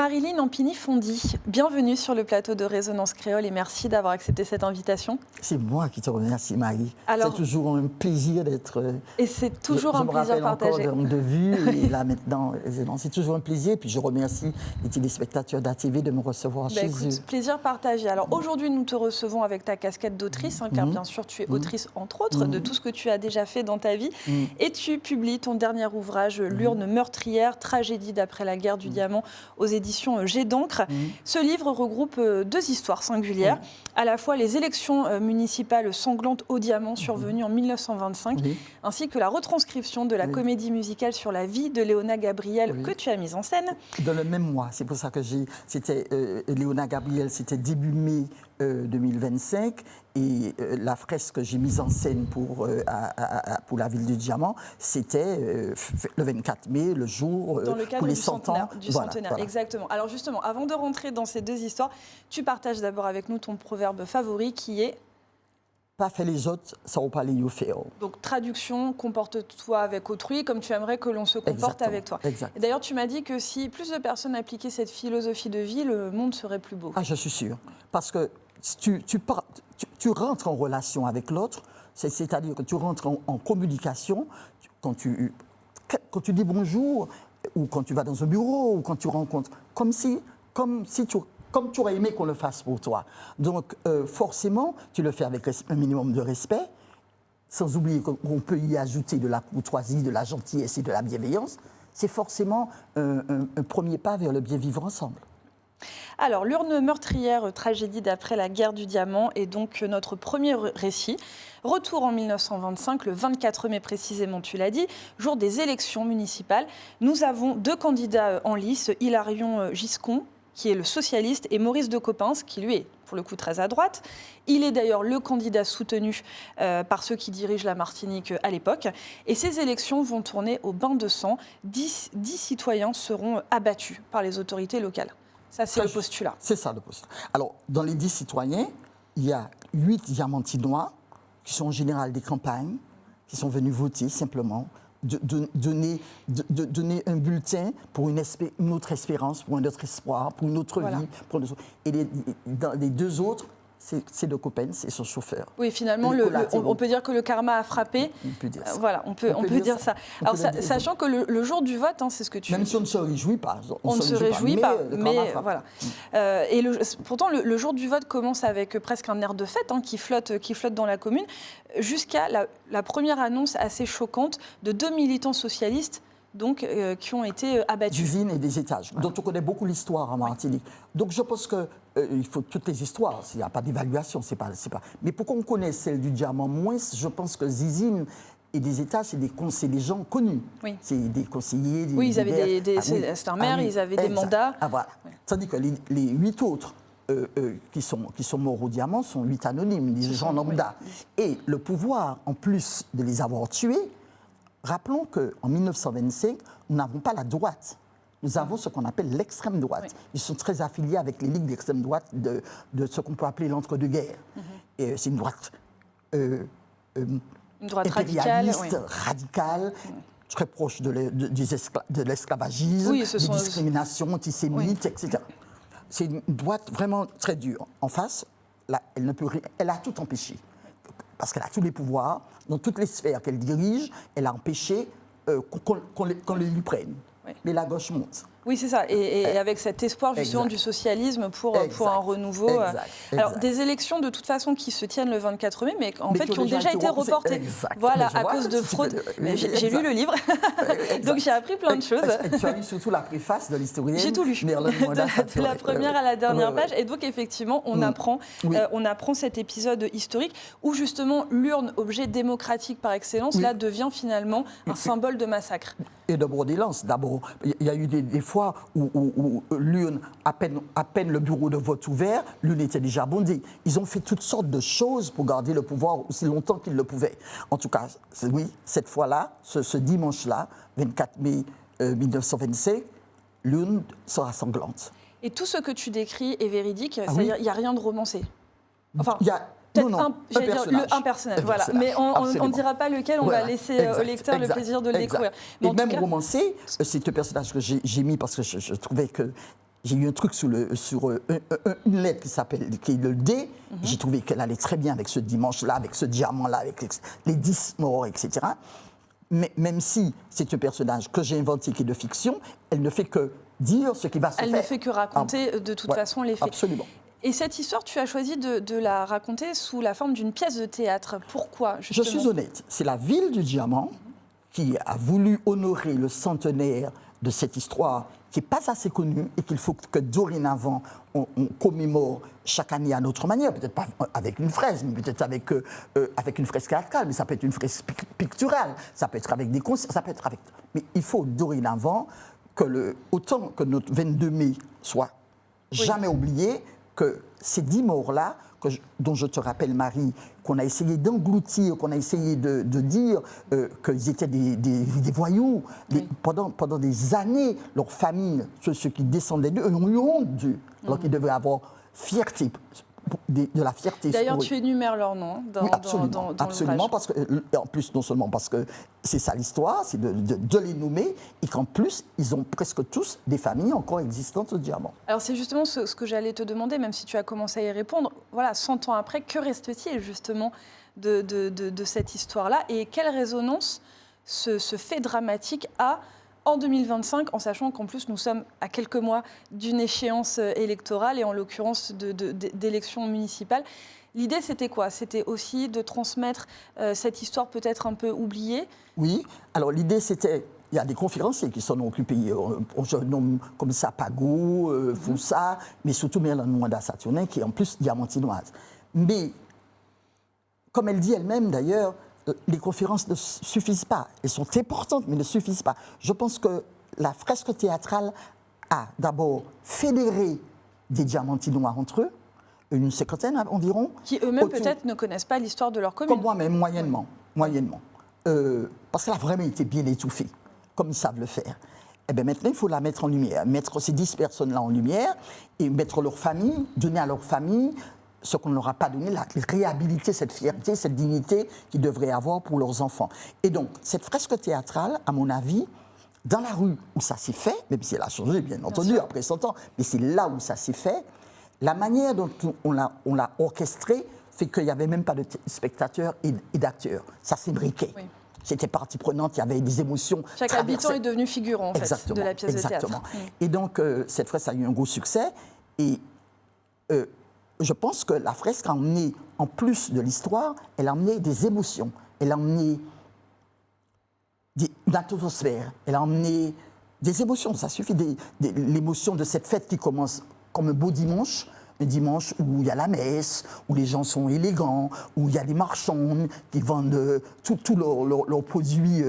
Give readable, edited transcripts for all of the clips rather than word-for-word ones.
Marilyn Ampiny-Fondy, bienvenue sur le plateau de Résonance Créole et merci d'avoir accepté cette invitation. C'est moi qui te remercie, Marie. Alors, c'est toujours un plaisir d'être... Et c'est toujours un plaisir partagé. Je me rappelle encore de vue, et là maintenant, c'est toujours un plaisir. Puis je remercie les téléspectateurs d'ATV de me recevoir chez eux. Plaisir partagé. Alors aujourd'hui, nous te recevons avec ta casquette d'autrice, car bien sûr, tu es autrice, entre autres, de tout ce que tu as déjà fait dans ta vie. Et tu publies ton dernier ouvrage, L'urne meurtrière, tragédie d'après la guerre du diamant, aux éditions Jet d'encre. Ce livre regroupe deux histoires singulières, à la fois les élections municipales sanglantes au diamant survenues en 1925, ainsi que la retranscription de la comédie musicale sur la vie de Léona Gabriel que tu as mise en scène. Dans le même mois, c'est pour ça que c'était Léona Gabriel, c'était début mai 2025, et la fresque que j'ai mise en scène pour la ville du Diamant, c'était le 24 mai, le jour dans le cadre pour les du 100 ans. centenaire. Exactement. Alors justement, avant de rentrer dans ces deux histoires, tu partages d'abord avec nous ton proverbe favori qui est pas fait les autres, ça va pas les faire. Donc, traduction, comporte-toi avec autrui comme tu aimerais que l'on se comporte avec toi. Et d'ailleurs, tu m'as dit que si plus de personnes appliquaient cette philosophie de vie, le monde serait plus beau. Ah, je suis sûre. Parce que tu rentres en relation avec l'autre, c'est-à-dire que tu rentres en communication, quand tu dis bonjour, ou quand tu vas dans un bureau, ou quand tu rencontres, comme tu aurais aimé qu'on le fasse pour toi. Donc, forcément, tu le fais avec un minimum de respect, sans oublier qu'on peut y ajouter de la courtoisie, de la gentillesse et de la bienveillance. C'est forcément un premier pas vers le bien vivre ensemble. Alors, l'urne meurtrière, tragédie d'après la guerre du diamant, est donc notre premier récit. Retour en 1925, le 24 mai précisément, tu l'as dit, jour des élections municipales. Nous avons deux candidats en lice, Hilarion Giscon, qui est le socialiste, et Maurice de Coppens, qui lui est pour le coup très à droite. Il est d'ailleurs le candidat soutenu par ceux qui dirigent la Martinique à l'époque. Et ces élections vont tourner au bain de sang. 10 citoyens seront abattus par les autorités locales. Ça, c'est le postulat. C'est ça, le postulat. Alors, dans les 10 citoyens, il y a 8 diamantinois, qui sont en général des campagnes, qui sont venus voter simplement, donner un bulletin pour une autre espérance, pour un autre espoir, pour une autre vie. Et les deux autres, c'est de Coppens et son chauffeur. Oui, finalement, on peut dire que le karma a frappé. On peut dire ça. Voilà, on peut dire ça. Alors, sachant que le jour du vote, c'est ce que tu... Même si on ne se réjouit pas. On ne se réjouit pas, mais voilà. Et pourtant, le jour du vote commence avec presque un air de fête qui flotte dans la commune, jusqu'à la première annonce assez choquante de 2 militants socialistes donc, qui ont été abattus. D'usines et des étages, dont on connaît beaucoup l'histoire en Martinique. Donc je pense qu'il faut toutes les histoires, s'il n'y a pas d'évaluation, c'est pas. Mais pour qu'on connaisse celle du diamant moins, je pense que les usines et des étages, c'est des gens connus. Oui. C'est des conseillers, des... Oui, ils avaient c'est un maire, ils avaient des mandats. Ah, voilà. Tandis que les 8 autres qui sont morts au diamant sont 8 anonymes, des gens lambda. Et le pouvoir, en plus de les avoir tués, rappelons qu'en 1925, nous n'avons pas la droite. Nous avons ce qu'on appelle l'extrême droite. Oui. Ils sont très affiliés avec les ligues d'extrême droite de ce qu'on peut appeler l'entre-deux-guerres. Et c'est une droite, impérialiste, radicale, très proche de l'esclavagisme, des discriminations antisémites, etc. C'est une droite vraiment très dure. En face, là, elle a tout empêché. Parce qu'elle a tous les pouvoirs, dans toutes les sphères qu'elle dirige, elle a empêché qu'on les lui prenne. Oui. Mais la gauche monte. Oui, c'est ça. Et avec cet espoir justement du socialisme pour un renouveau. Alors, des élections de toute façon qui se tiennent le 24 mai, mais en fait qui ont déjà été reportées. Voilà, à cause de fraude. J'ai lu le livre, donc j'ai appris plein de choses. Tu as lu surtout la préface de l'historienne. J'ai tout lu, de la première à la dernière page. Et donc effectivement, on apprend cet épisode historique où justement l'urne, objet démocratique par excellence, là devient finalement un symbole de massacre. Et de brodélance. D'abord, il y a eu des fois où l'urne, à peine le bureau de vote ouvert, l'urne était déjà bondée. Ils ont fait toutes sortes de choses pour garder le pouvoir aussi longtemps qu'ils le pouvaient. En tout cas, oui, cette fois-là, ce dimanche-là, 24 mai 1925, l'urne sera sanglante. Et tout ce que tu décris est véridique, c'est-à-dire il n'y a rien de romancé. Enfin, un personnage, voilà. Mais on ne dira pas lequel, on va laisser au lecteur le plaisir de le découvrir. Mais et même romancé, c'est un personnage que j'ai mis parce que je trouvais que j'ai eu un truc sur une lettre qui est le D. J'ai trouvé qu'elle allait très bien avec ce dimanche-là, avec ce diamant-là, avec les 10 morts, etc. Mais même si c'est un personnage que j'ai inventé qui est de fiction, elle ne fait que dire ce qui va se faire. Elle ne fait que raconter de toute façon les faits. Absolument. Et cette histoire, tu as choisi de la raconter sous la forme d'une pièce de théâtre. Pourquoi, justement ? Je suis honnête, c'est la ville du diamant qui a voulu honorer le centenaire de cette histoire qui n'est pas assez connue et qu'il faut que dorénavant on commémore chaque année à notre manière, peut-être pas avec une fraise, mais peut-être avec une fresque théâtrale, mais ça peut être une fresque picturale, ça peut être avec des concerts, ça peut être avec... Mais il faut dorénavant que autant que notre 22 mai soit jamais oublié, que ces 10 morts-là, dont je te rappelle, Marie, qu'on a essayé d'engloutir, qu'on a essayé de dire qu'ils étaient des voyous. Pendant des années, leurs familles, ceux qui descendaient d'eux, ont eu honte d'eux, alors qu'ils devaient avoir fierté, de la fierté. D'ailleurs, tu énumères leurs noms dans absolument, parce que, en plus, non seulement parce que c'est ça l'histoire, c'est de les nommer, et qu'en plus, ils ont presque tous des familles encore existantes au diamant. Alors c'est justement ce que j'allais te demander, même si tu as commencé à y répondre. Voilà, 100 ans après, que reste-t-il justement de cette histoire-là, et quelle résonance ce fait dramatique a en 2025, en sachant qu'en plus nous sommes à quelques mois d'une échéance électorale et en l'occurrence d'élections municipales. L'idée, c'était quoi ? C'était aussi de transmettre cette histoire peut-être un peu oubliée ? Oui, alors l'idée, c'était... Il y a des conférenciers qui s'en ont occupés. Je nomme comme ça Pago, Foussa, mais surtout Mérlane Mwanda-Saturnin, qui est en plus diamantinoise. Mais, comme elle dit elle-même d'ailleurs, les conférences ne suffisent pas. Elles sont importantes, mais ne suffisent pas. Je pense que la fresque théâtrale a d'abord fédéré des diamantinois entre eux, une cinquantaine environ. Qui eux-mêmes peut-être ne connaissent pas l'histoire de leur commune. Comme moi-même, moyennement. Parce qu'elle a vraiment été bien étouffée, comme ils savent le faire. Et bien maintenant, il faut la mettre en lumière, mettre ces 10 personnes-là en lumière et mettre leur famille, donner à leur famille ce qu'on ne leur a pas donné, réhabiliter cette fierté, cette dignité qu'ils devraient avoir pour leurs enfants. Et donc, cette fresque théâtrale, à mon avis, dans la rue où ça s'est fait, même si elle a changé, bien entendu, après 100 ans, mais c'est là où ça s'est fait, la manière dont on l'a orchestré fait qu'il n'y avait même pas de spectateurs et d'acteurs. Ça s'imbriquait. Oui. C'était partie prenante, il y avait des émotions. Chaque habitant est devenu figurant, en fait, de la pièce de théâtre. Et donc, cette fresque a eu un gros succès. Et je pense que la fresque a emmené, en plus de l'histoire, elle a emmené des émotions. Elle a emmené une atmosphère. Elle a emmené des émotions. Ça suffit, l'émotion de cette fête qui commence comme un beau dimanche. Un dimanche où il y a la messe, où les gens sont élégants, où il y a des marchands qui vendent tous leurs produits,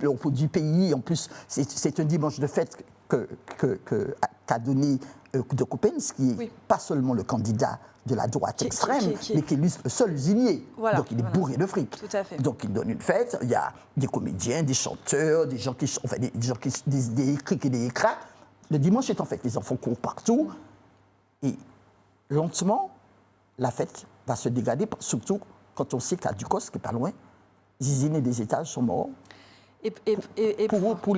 leurs produits pays. En plus, c'est un dimanche de fête qu'a donné de Coppens, qui n'est pas seulement le candidat de la droite extrême, mais qui est le seul usinier. Voilà, donc il est bourré de fric. Tout à fait. Donc il donne une fête, il y a des comédiens, des chanteurs, des gens qui disent des crics et des écrats. Le dimanche est en fête, les enfants courent partout. Et lentement, la fête va se dégrader, surtout quand on sait qu'à Ducos, qui n'est pas loin, les aînés des étages sont morts. Pour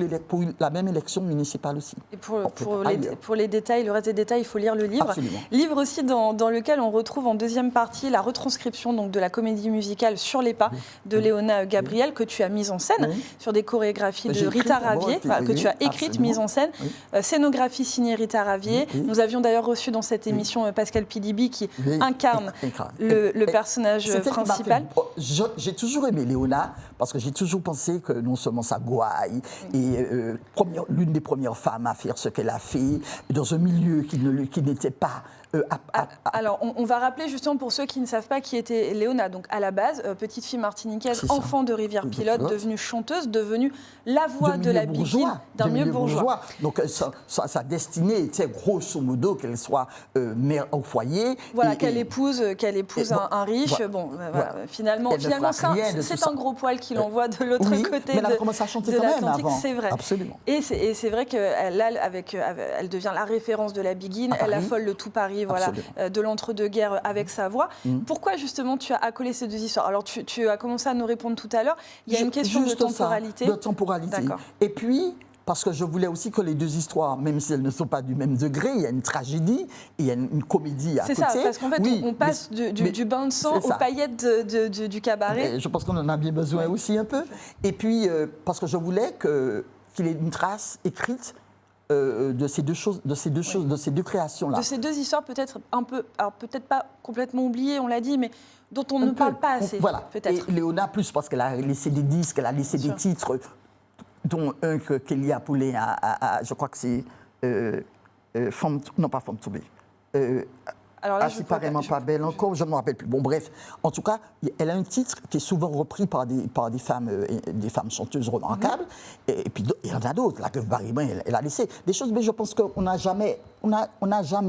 la même élection municipale aussi. Et pour les détails, le reste des détails, il faut lire le livre. Absolument. Livre aussi dans lequel on retrouve en deuxième partie la retranscription donc, de la comédie musicale Sur les pas de Léona Gabriel que tu as mise en scène sur des chorégraphies de Rita Ravier, que tu as écrite, mise en scène. Scénographie signée Rita Ravier. Nous avions d'ailleurs reçu dans cette émission Pascal Pidibi qui incarne le personnage principal. J'ai toujours aimé Léona parce que j'ai toujours pensé que non seulement sa gouaille et l'une des premières femmes à faire ce qu'elle a fait dans un milieu qui n'était pas... Alors, on va rappeler justement pour ceux qui ne savent pas qui était Léona. Donc, à la base, petite fille martiniquaise, enfant de Rivière-Pilote, devenue chanteuse, devenue la voix de la biguine d'un milieu bourgeois. Donc, sa destinée était grosso modo qu'elle soit mère au foyer. Voilà, qu'elle épouse un riche. Voilà. Bon, voilà. Finalement c'est un gros poil qui l'envoie de l'autre côté. Mais elle a commencé à chanter quand même avant. C'est vrai. Absolument. Et c'est vrai qu'elle elle devient la référence de la biguine. Elle affole le tout Paris. Voilà, de l'entre-deux-guerres avec sa voix. Pourquoi justement tu as accolé ces deux histoires ? Alors tu as commencé à nous répondre tout à l'heure. Il y a une question de temporalité. De temporalité. Et puis, parce que je voulais aussi que les deux histoires, même si elles ne sont pas du même degré, il y a une tragédie et il y a une comédie à côté. C'est ça, parce qu'en fait, Oui, on passe du bain de sang aux paillettes du cabaret. Et je pense qu'on en a bien besoin aussi un peu. Et puis, parce que je voulais qu'il y ait une trace écrite de ces deux choses, de ces deux créations-là. De ces deux histoires peut-être un peu, alors peut-être pas complètement oubliées, on l'a dit, mais dont on ne parle pas assez, voilà. peut-être. Et Léona plus, parce qu'elle a laissé des disques, elle a laissé des titres, dont un que Kélia Poulin je crois que c'est non pas Femme tombée. Alors là, c'est carrément pas belle encore, je ne me rappelle plus. Bon, bref, en tout cas, elle a un titre qui est souvent repris par des femmes chanteuses remarquables. Et puis, il y en a d'autres. La Veuve Baribin, elle a laissé des choses, mais je pense qu'on n'a jamais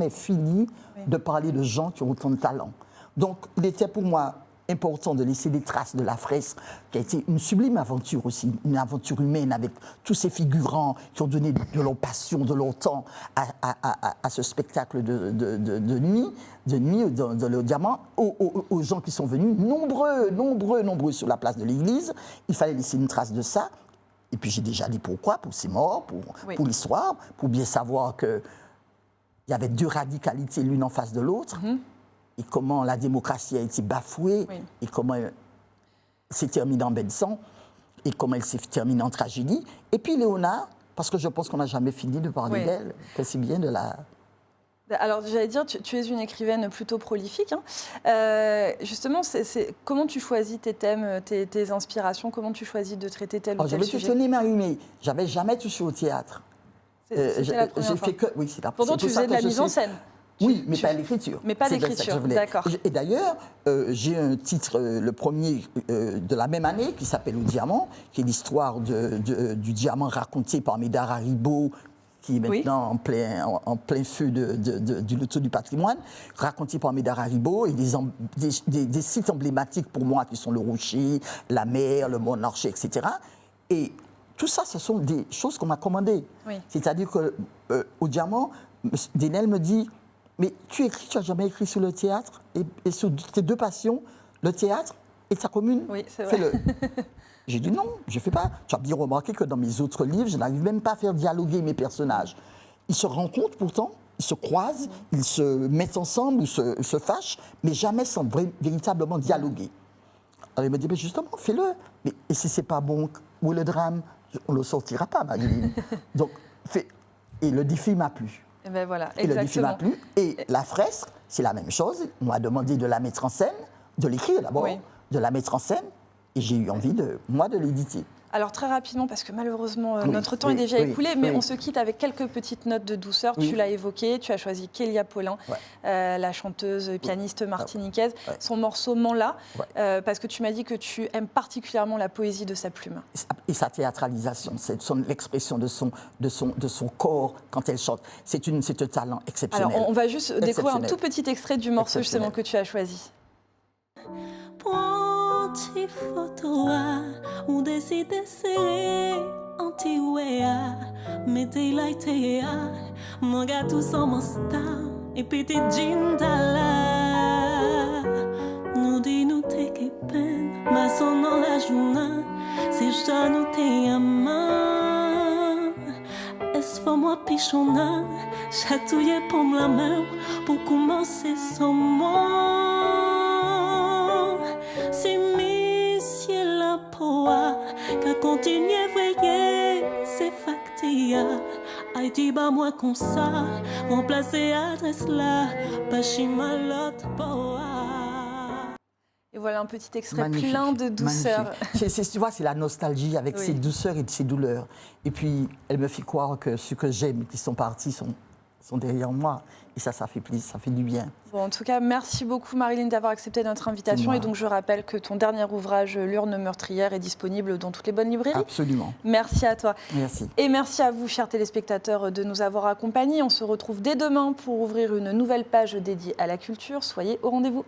fini de parler de gens qui ont autant de talent. Donc, il était pour moi important de laisser des traces de la fresque, qui a été une sublime aventure aussi, une aventure humaine avec tous ces figurants qui ont donné de leur passion, de leur temps à ce spectacle de nuit dans le Diamant, aux gens qui sont venus, nombreux sur la place de l'église. Il fallait laisser une trace de ça. Et puis j'ai déjà dit pourquoi, pour ces morts, pour l'histoire, pour bien savoir qu'il y avait deux radicalités l'une en face de l'autre. Et comment la démocratie a été bafouée, et comment elle s'est terminée en bain de sang, et comment elle s'est terminée en tragédie. Et puis Léona, parce que je pense qu'on n'a jamais fini de parler d'elle, que c'est bien de la... Alors, j'allais dire, tu es une écrivaine plutôt prolifique. Hein. Justement, comment tu choisis tes thèmes, tes inspirations, comment tu choisis de traiter tel ou tel sujet? Je vais t'étonner, Marie, mais je n'avais jamais touché au théâtre. C'était la première fois. Oui, c'est la première fois. Pourtant, tu faisais de la mise en scène. Oui, mais pas l'écriture. Mais pas l'écriture, d'accord. Et d'ailleurs, j'ai un titre, le premier de la même année, qui s'appelle « Au Diamant », qui est l'histoire du diamant raconté par Médard Haribo, qui est maintenant en plein feu du loto du patrimoine, raconté par Médard Haribo, et des sites emblématiques pour moi, qui sont le Rocher, la mer, le Mont Larcher, etc. Et tout ça, ce sont des choses qu'on m'a commandées. C'est-à-dire qu'au Diamant, Denel me dit... Mais tu n'as jamais écrit sur le théâtre et sur tes deux passions, le théâtre et ta commune? Oui, c'est vrai. J'ai dit non, je ne fais pas. Tu as bien remarqué que dans mes autres livres, je n'arrive même pas à faire dialoguer mes personnages. Ils se rencontrent pourtant, ils se croisent, ils se mettent ensemble ou se fâchent, mais jamais sans véritablement dialoguer. Alors il me dit, mais justement, fais-le. Mais et si ce n'est pas bon, où est le drame? On ne le sortira pas, Maguiline. Donc, et le défi m'a plu. Et ben voilà, et le défi m'a plu. Et la fresque, c'est la même chose. On m'a demandé de la mettre en scène, de l'écrire d'abord, de la mettre en scène, et j'ai eu envie, de l'éditer. Alors très rapidement, parce que malheureusement notre temps est déjà écoulé, mais on se quitte avec quelques petites notes de douceur. Tu l'as évoqué, tu as choisi Kélia Poulin, la chanteuse et pianiste martiniquaise, son morceau Manla, parce que tu m'as dit que tu aimes particulièrement la poésie de sa plume. Et sa théâtralisation, c'est l'expression de son corps quand elle chante. C'est un talent exceptionnel. Alors on va juste découvrir un tout petit extrait du morceau justement que tu as choisi. Ti photo ou décider serré anti wea mettez la tea mon gars tout sans mon star et petit jean là nous dit nous te que peine ma son dans la journée c'est je nous te amant est-ce pour moi pichonna chatouiller pour la main pour commencer son mot. C'est monsieur la poa qui continue à veiller ses factures. Haïti bas moi comme ça, remplacer adresse là, pas chez ma l'autre poa. Et voilà un petit extrait plein de douceur. Tu vois, c'est la nostalgie avec ses douceurs et ses douleurs. Et puis, elle me fait croire que ceux que j'aime qui sont partis sont derrière moi. Et ça fait plaisir, ça fait du bien. Bon, en tout cas, merci beaucoup Marilyn d'avoir accepté notre invitation. Et donc, je rappelle que ton dernier ouvrage, L'urne meurtrière, est disponible dans toutes les bonnes librairies. Absolument. Merci à toi. Merci. Et merci à vous, chers téléspectateurs, de nous avoir accompagnés. On se retrouve dès demain pour ouvrir une nouvelle page dédiée à la culture. Soyez au rendez-vous.